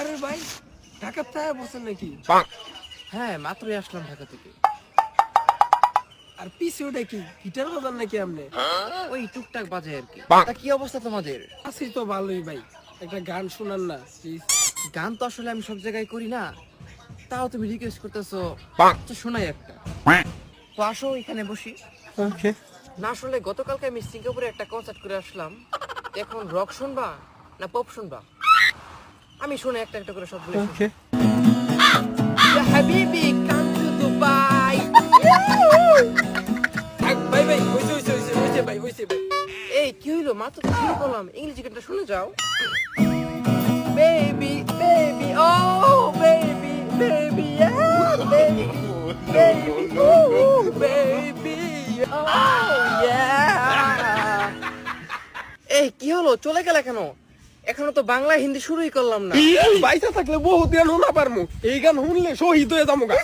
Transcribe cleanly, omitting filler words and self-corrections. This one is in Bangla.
আরে ভাই ঢাকা থেকে বসেন নাকি? হ্যাঁ মাত্রই আসলাম ঢাকা থেকে। আর পিছে ওটা কি গিটার বাজান নাকি আপনি? ওই টুকটাক বাজে আর কি। তা কি অবস্থা তোমাদের? আছি তো ভালোই ভাই, একটা গান শোনান না প্লিজ। গান তো আসলে আমি সব জায়গায় করি না, তাও তুমি রিকোয়েস্ট করতেছো, তো শোনাই একটা। তো আসো এখানে বসি। ওকে। না আসলে গতকালকে আমি সিঙ্গাপুরে একটা কনসার্ট করে আসলাম, এখন রক শুনবা না পপ শুনবা? আমি শুনে একটা একটা করে সব বলে ওকে। হাবিবি কাম টু দুবাই। ভাই ভাই হইছে ভাই হইছে ভাই। এই কি হইলো, মাত্র তো শুরু করলাম, ইংলিশ গানটা শুনে যাও। বেবি বেবি ও বেবি বেবি বেবি বেবি ও বেবি ও ইয়া। এই কি হলো, চলে গেলে কেন? এখনো তো বাংলা হিন্দি শুরুই করলাম না। বাইসা থাকলে বহুত গান শোনা পারমু, এই গান শুনলে শহীদ হয়ে যাবো গা।